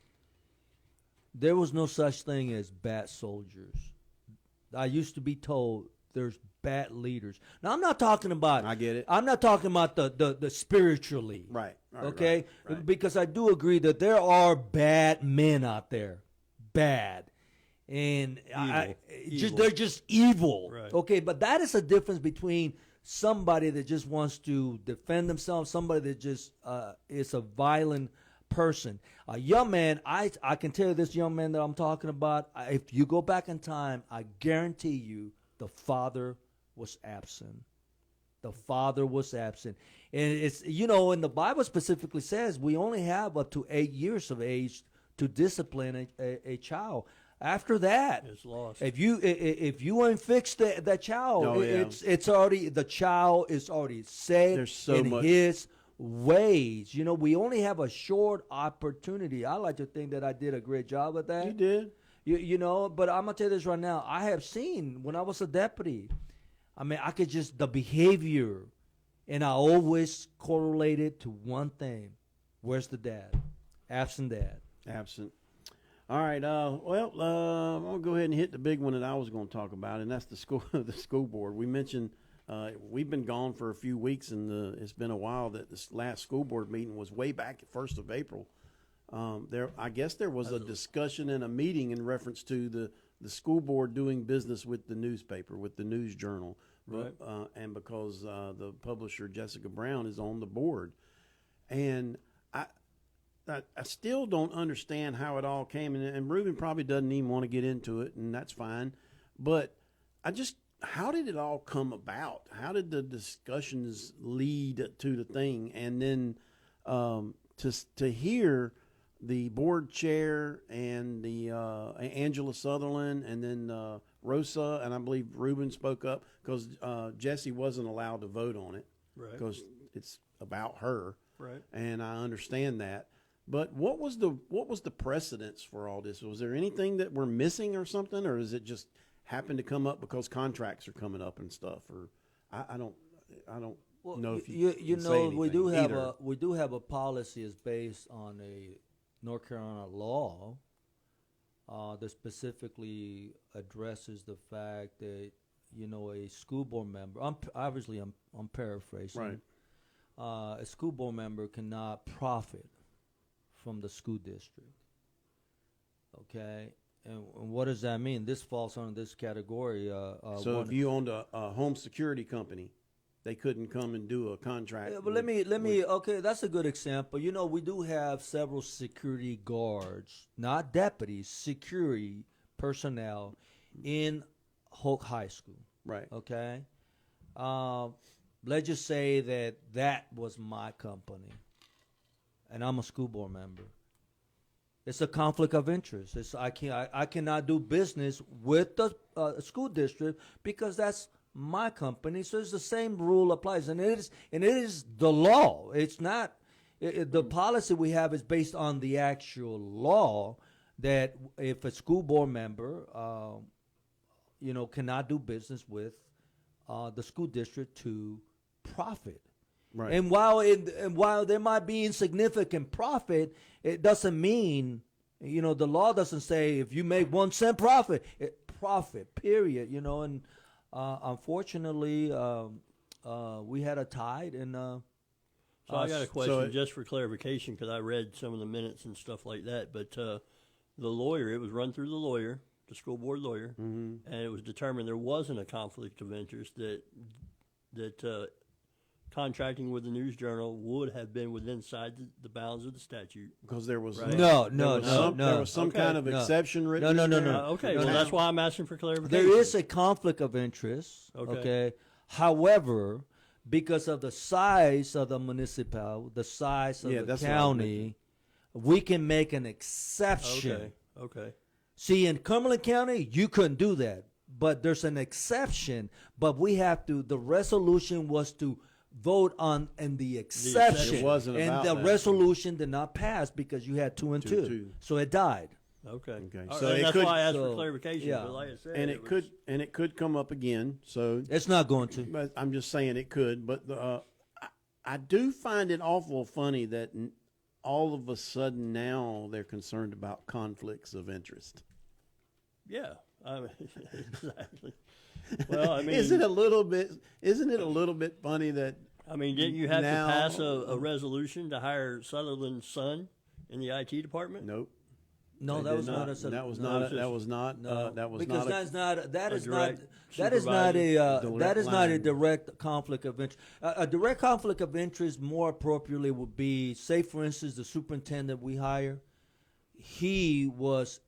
there was no such thing as bad soldiers. I used to be told there's bad leaders. Now, I'm not talking about. I get it. I'm not talking about the spiritually. Right. Okay? Right. Because I do agree that there are bad men out there. Bad. And Evil. they're just evil. Right. Okay, but that is a difference between somebody that just wants to defend themselves, somebody that just is a violent person. A young man, I can tell you this young man that I'm talking about, if you go back in time, I guarantee you the father was absent. The father was absent. And it's, and the Bible specifically says we only have up to 8 years of age to discipline a child. After that, It's lost. if you ain't fixed that child, Oh, yeah. it's already, the child is already set There's so in much- his ways. We only have a short opportunity. I like to think that I did a great job at that. You did. But I'm gonna tell you this right now. I have seen when I was a deputy. I mean, I could just the behavior, and I always correlated to one thing: where's the dad? Absent dad. Absent. All right. I'm gonna go ahead and hit the big one that I was going to talk about, and that's the school board. We mentioned we've been gone for a few weeks, and it's been a while. That this last school board meeting was way back at 1st of April. I guess there was a discussion and a meeting in reference to the school board doing business with the newspaper, with the News Journal, Right. and because the publisher Jessica Brown is on the board, and I still don't understand how it all came, and Ruben probably doesn't even want to get into it, and that's fine, but how did it all come about? How did the discussions lead to the thing, and then to hear the board chair and the Angela Sutherland, and then Rosa, and I believe Ruben spoke up because Jesse wasn't allowed to vote on it Right. because it's about her, Right. and I understand that. But what was the precedence for all this? Was there anything that we're missing or something, or is it just happened to come up because contracts are coming up and stuff? Or I don't know if you can say we do anything have either. we do have a policy is based on a North Carolina law that specifically addresses the fact that a school board member. I'm paraphrasing. Right. A school board member cannot profit from the school district. Okay, and what does that mean? This falls under this category. So if you owned a home security company, they couldn't come and do a contract. Yeah, but let me. Okay, that's a good example. We do have several security guards, not deputies, security personnel in Hoke High School. Right. Okay. Let's just say that was my company, and I'm a school board member. It's a conflict of interest. I cannot do business with the school district because that's my company. So it's the same rule applies, and it is the law. It's not the policy we have is based on the actual law that if a school board member, cannot do business with the school district to profit. Right. And while there might be insignificant profit, it doesn't mean, the law doesn't say if you make 1 cent profit, profit, period. And unfortunately, we had a tide, and So I got a question just for clarification because I read some of the minutes and stuff like that. But the lawyer, it was run through the lawyer, the school board lawyer, and it was determined there wasn't a conflict of interest that contracting with the News Journal would have been within the bounds of the statute. Because there was Right. No. There was some Okay. kind of exception written. No. in there. Okay, No, well, no. that's why I'm asking for clarification. There is a conflict of interest. Okay. Okay. However, because of the size of the municipality, the size of Yeah, the that's what I county, we can make an exception. Okay. See, in Cumberland County, you couldn't do that, but there's an exception. But we have to. The resolution was to vote on and the exception. It wasn't and about the that. resolution did not pass because you had 2 and 2, 2. so it died. Okay. Okay. All So right, it that's could- why I asked so, for clarification. yeah. But like I said, And it could come up again. So It's not going to. but I'm just saying it could. But I do find it awful funny that all of a sudden now they're concerned about conflicts of interest. Yeah. Exactly. Well, I mean, Isn't it a little bit funny that I mean, didn't you have now- to pass a resolution to hire Sutherland's son in the IT department? nope. No, they that did was not a. That was no, not. it's That just- was not. No, That was because not. that a is not direct that is not a supervisor. that is not a Direct line. direct conflict of interest. A direct conflict of interest, more appropriately, would be, say, for instance, the superintendent we hire. He was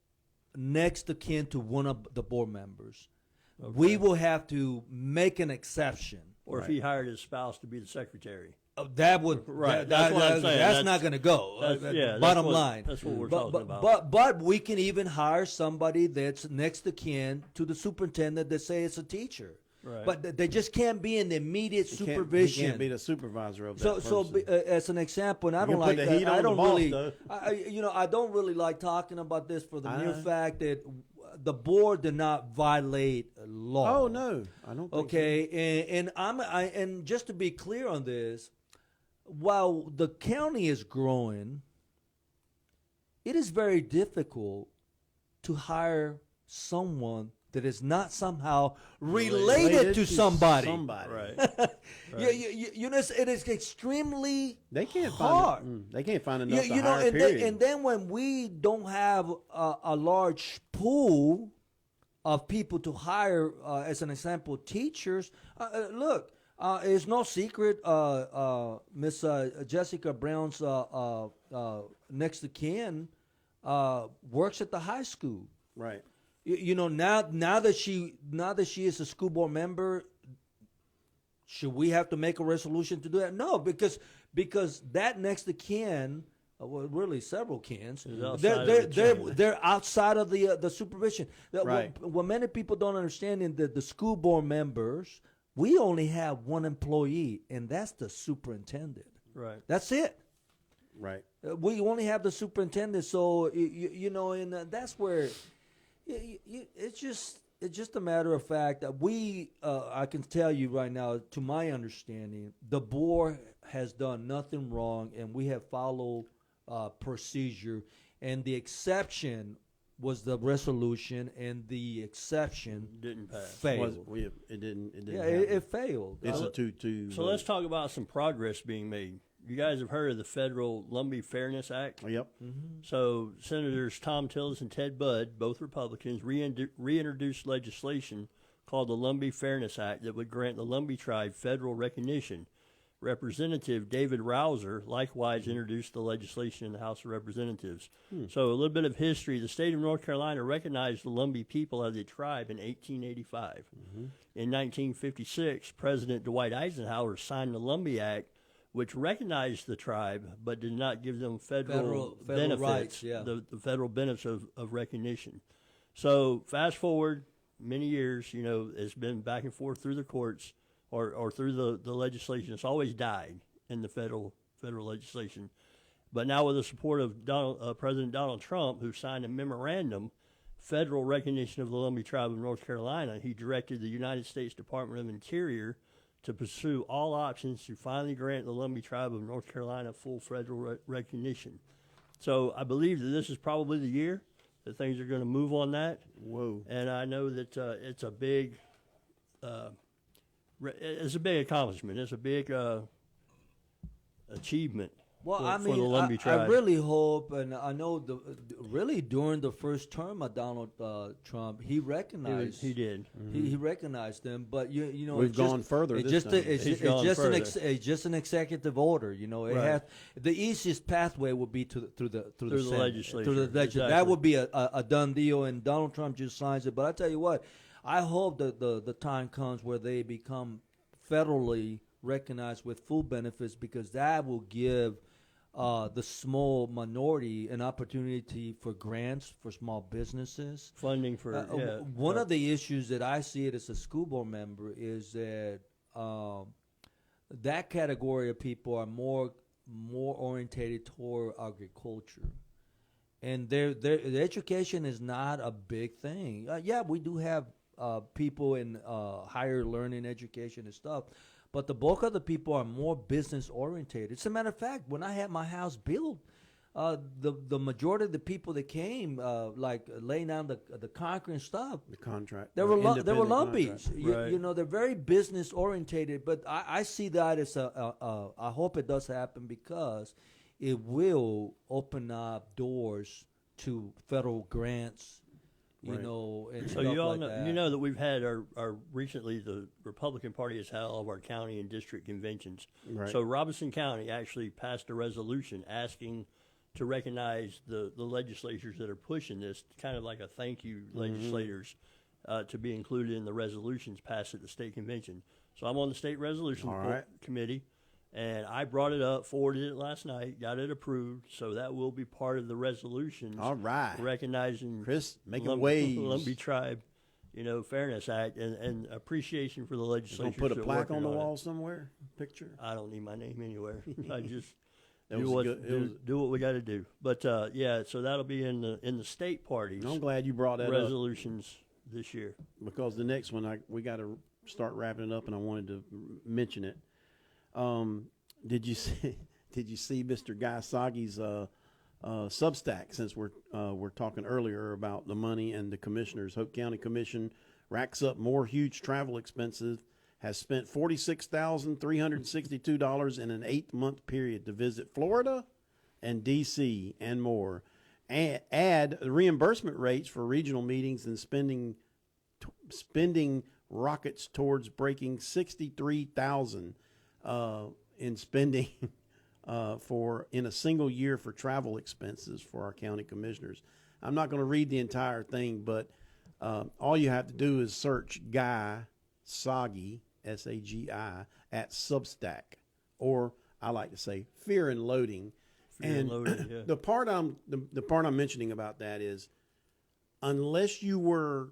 next of kin to one of the board members. We will have to make an exception. Or if he hired his spouse to be the secretary. That would Right, that- that's what I'm saying. That's That's- not going to go. that's Bottom what- line. that's what we're but, talking but, about. But we can even hire somebody that's next of kin to the superintendent that say it's a teacher. Right. But they just can't be in the immediate He supervision. can't be the supervisor of that So person. as an example, and I You don't can like put the heat I on the don't boss, really, though. I don't really like talking about this for the I mere know. fact that the board did not violate law. Oh no, I don't. Think Okay, and just to be clear on this, while the county is growing, it is very difficult to hire someone that is not somehow related to somebody. Right. You know, it is extremely They can't hard. find. They can't find enough to You know, hire. and Period. then when we don't have a large pool of people to hire, as an example, teachers. Look, it's no secret. Miss Jessica Brown's next of kin works at the high school. right. You know, now that she is a school board member, should we have to make a resolution to do that? No, because that next of kin, well, really several kins, they're outside of the supervision. Right. What many people don't understand in the school board members, we only have one employee, and that's the superintendent. Right. That's it. Right. We only have the superintendent, so you know, and that's where it's just a matter of fact that I can tell you right now, to my understanding, the board has done nothing wrong, and we have followed procedure, and the exception was the resolution, and the exception Didn't pass. failed. It didn't. It didn't. Yeah, happen. it failed. It's a 2-2. So let's talk about some progress being made. You guys have heard of the Federal Lumbee Fairness Act? Yep. So Senators Tom Tillis and Ted Budd, both Republicans, reintroduced legislation called the Lumbee Fairness Act that would grant the Lumbee tribe federal recognition. Representative David Rouser likewise introduced the legislation in the House of Representatives. So a little bit of history. The state of North Carolina recognized the Lumbee people as a tribe in 1885. In 1956, President Dwight Eisenhower signed the Lumbee Act, which recognized the tribe but did not give them federal benefits, rights, yeah. the federal benefits of recognition. So fast forward many years, you know, it's been back and forth through the courts or through the legislation. It's always died in the federal legislation. But now with the support of President Donald Trump, who signed a memorandum, federal recognition of the Lumbee Tribe of North Carolina, he directed the United States Department of Interior to pursue all options to finally grant the Lumbee Tribe of North Carolina full federal recognition. So I believe that this is probably the year that things are going to move on that. Whoa. And I know that it's a big accomplishment. It's a big achievement. Well, for, I for the mean, Lumbee I tribe. really hope, and I know really during the first term of Donald Trump, he recognized He did. he recognized them, but you know We've it's just- gone further It's this just time. it's He's just gone further. it's just an executive order. You know, it Right. has the easiest pathway would be through the Senate, legislature. through the legislature. That Exactly. would be a done deal, and Donald Trump just signs it. But I tell you what, I hope that the time comes where they become federally recognized with full benefits, because that will give the small minority an opportunity for grants for small businesses. Funding for One of the issues that I see it as a school board member is that that category of people are more orientated toward agriculture, and the education is not a big thing. Yeah, we do have people in higher learning education and stuff, but the bulk of the people are more business orientated. As a matter of fact, when I had my house built, the majority of the people that came, like laying down the concrete and stuff, The contract. there were independent Lumbees. contract. Right. You know, they're very business orientated. But I see that as I hope it does happen, because it will open up doors to federal grants. You Right. know, and So stuff you all like know, that. you know that we've had our recently the Republican Party has had all of our county and district conventions. Right. So Robinson County actually passed a resolution asking to recognize the legislatures that are pushing this, kind of like a thank you legislators, to be included in the resolutions passed at the state convention. So I'm on the state resolution All right. committee, and I brought it up, forwarded it last night, got it approved. So that will be part of the resolutions. All right. Recognizing Chris, making waves. Lumbee Tribe, you know, Fairness Act, and appreciation for the Gonna legislature. put a plaque on the wall somewhere? Picture? I don't need my name anywhere. I just That do was what good. It was- do what we got to do. But yeah, so that'll be in the state parties I'm glad you brought that up, resolutions this year. because the next one we got to start wrapping it up, and I wanted to mention it. Did you see? Did you see Mr. Guy Sagi's Substack? Since we're talking earlier about the money and the commissioners, Hope County Commission racks up more huge travel expenses. Has spent $46,362 in an 8-month period to visit Florida and D.C. and more. Add reimbursement rates for regional meetings and spending rockets towards breaking $63,000 in spending in a single year for travel expenses for our county commissioners. I'm not going to read the entire thing, but all you have to do is search Guy Sagi, S-A-G-I, at Substack, or I like to say Fear and Loading. Fear and Loading, yeah. the part I'm mentioning about that is, unless you were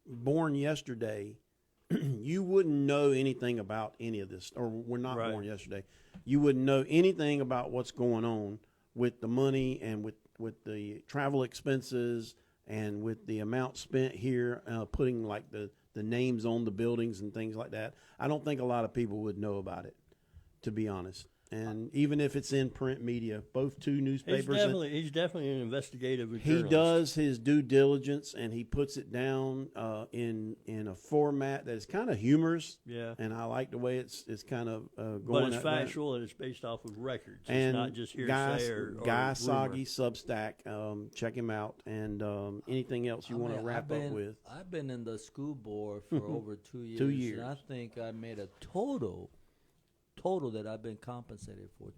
born yesterday, you wouldn't know anything about any of this, or were not Right. born yesterday. You wouldn't know anything about what's going on with the money and with the travel expenses and with the amount spent here, putting like the names on the buildings and things like that. I don't think a lot of people would know about it, to be honest. And even if it's in print media, both two newspapers. He's definitely an investigative He journalist. does his due diligence, and he puts it down in a format that is kind of humorous. Yeah. And I like the way it's kind of going. But it's that way. factual and it's based off of records. It's And not just Guy hearsay or Guy rumor. Sagi Substack. Check him out. And anything else you want to wrap up with? I've been in the school board for over 2 years. 2 years. And I think I made a total that I've been compensated for,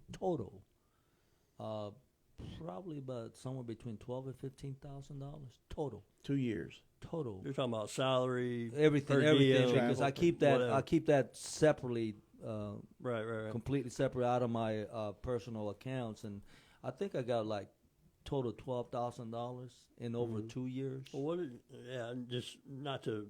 probably about somewhere between $12,000 and $15,000 total. 2 years. Total. You're talking about salary, Everything, per diem, because I keep that whatever. I keep that separately Right. completely separate out of my personal accounts, and I think I got like total $12,000 in over 2 years. Well, and just not to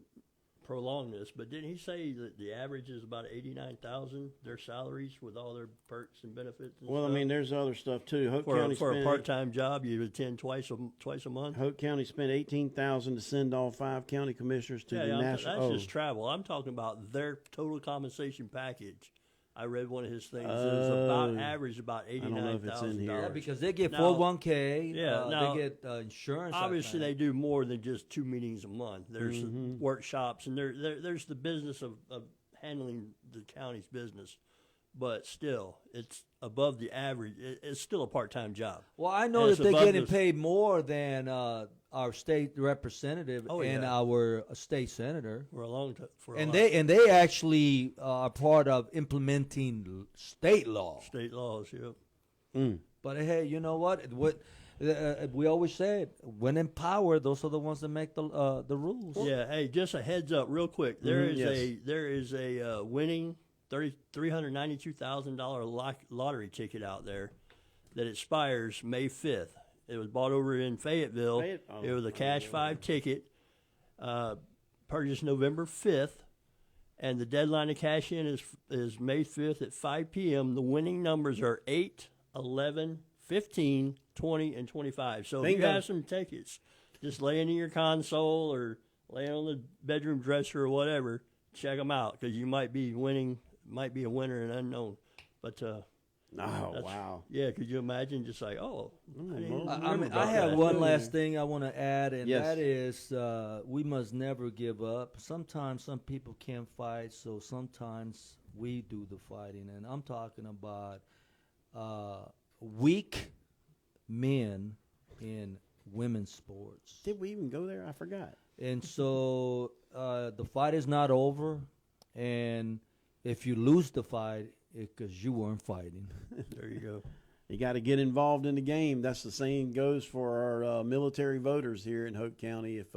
prolong this, but didn't he say that the average is about 89,000 their salaries with all their perks and benefits? And Well, I stuff? mean, there's other stuff too. Hope for, County for a spent part-time job, you attend twice a month. Hope County spent $18,000 to send all 5 county commissioners to the that's national. just travel. I'm talking about their total compensation package. I read one of his things. It was about average about know if it's in $89,000. here. Yeah, because they get Now- 401k. Yeah, now, they get insurance. I Obviously, think. they do more than just 2 meetings a month. There's workshops, and there's the business of handling the county's business. But still, it's above the average. It's still a part-time job. Well, I know And that it's they're above getting the- paid more than our state representative Oh, and yeah. our state senator. For a long time. And they actually are part of implementing state law. state laws, yeah. But hey, you know what? We always say it, when in power, those are the ones that make the rules. Yeah. Hey, just a heads up, real quick. There is yes. there is a winning $392,000 lottery ticket out there that expires May 5th. It was bought over in Fayetteville. It was a cash 5 ticket, purchased November 5th, and the deadline to cash in is May 5th at 5 p.m. The winning numbers are 8, 11, 15, 20, and 25. So if you Bingo. have some tickets, just laying in your console or laying on the bedroom dresser or whatever, check them out because you might be winning, might be a winner and unknown. But Wow. yeah, could you imagine just like, oh, I didn't remember I about have that. one last thing I want to add, and Yes. that is we must never give up. Sometimes some people can't fight, so sometimes we do the fighting. And I'm talking about weak men in women's sports. Did we even go there? I forgot. And so the fight is not over, and if you lose the fight, it's because you weren't fighting. There you go. You got to get involved in the game. That's the same goes for our military voters here in Hope County. If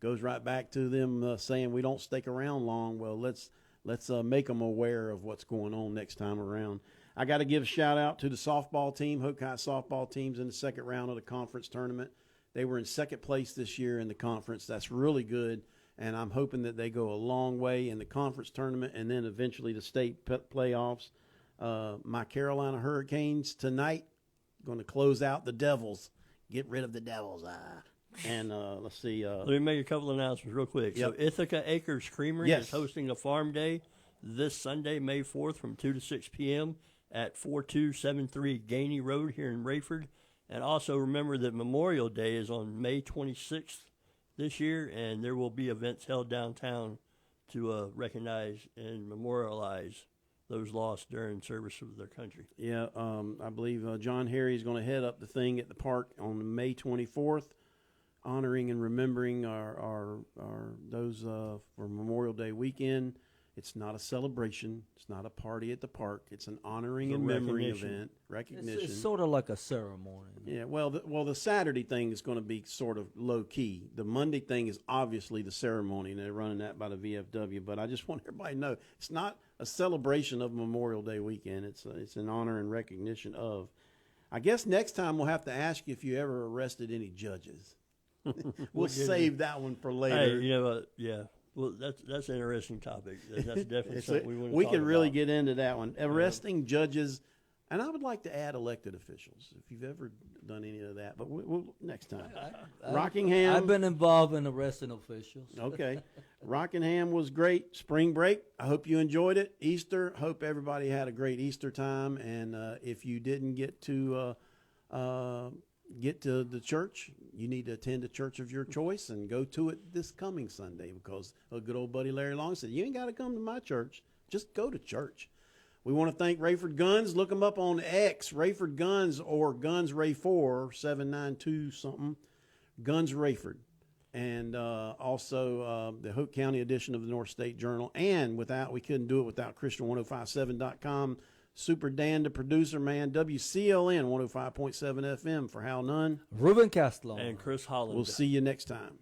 goes right back to them saying we don't stick around long, well, let's make them aware of what's going on next time around. I got to give a shout out to the softball team. Hope County softball team's in the second round of the conference tournament. They were in second place this year in the conference. That's really good, and I'm hoping that they go a long way in the conference tournament and then eventually the state playoffs. My Carolina Hurricanes tonight going to close out the Devils. Get rid of the Devils. And let's see. Let me make a couple of announcements real quick. Yep. So Ithaca Acres Creamery Yes. is hosting a farm day this Sunday, May 4th from 2 to 6 p.m. at 4273 Gainey Road here in Rayford. And also remember that Memorial Day is on May 26th this year, and there will be events held downtown to recognize and memorialize those lost during service of their country. Yeah, I believe John Harry is going to head up the thing at the park on May 24th, honoring and remembering our those for Memorial Day weekend. It's not a celebration. It's not a party at the park. It's an honoring It's a and memory recognition. event, recognition. It's sort of like a ceremony. Yeah, well, the Saturday thing is going to be sort of low key. The Monday thing is obviously the ceremony, and they're running that by the VFW. But I just want everybody to know it's not a celebration of Memorial Day weekend. It's an honor and recognition of. I guess next time we'll have to ask you if you ever arrested any judges. We'll save that one for later. Hey, you know what? Yeah. Well, that's an interesting topic. That's definitely something we want to we talk could really about. get into that one. Arresting judges, and I would like to add elected officials if you've ever done any of that. But we'll next time. Rockingham. I've been involved in arresting officials. Okay. Rockingham was great. Spring break. I hope you enjoyed it. Easter. Hope everybody had a great Easter time. And if you didn't get to the church, you need to attend a church of your choice and go to it this coming Sunday because a good old buddy Larry Long said, you ain't got to come to my church. Just go to church. We want to thank Rayford Guns. Look them up on X, Rayford Guns or Guns Ray 4 792 something. Guns Rayford. And also the Hope County edition of the North State Journal. And we couldn't do it without Christian1057.com. Super Dan, the producer, man. WCLN 105.7 FM for Hal Nunn. Ruben Castellon. And Chris Holland. We'll see you next time.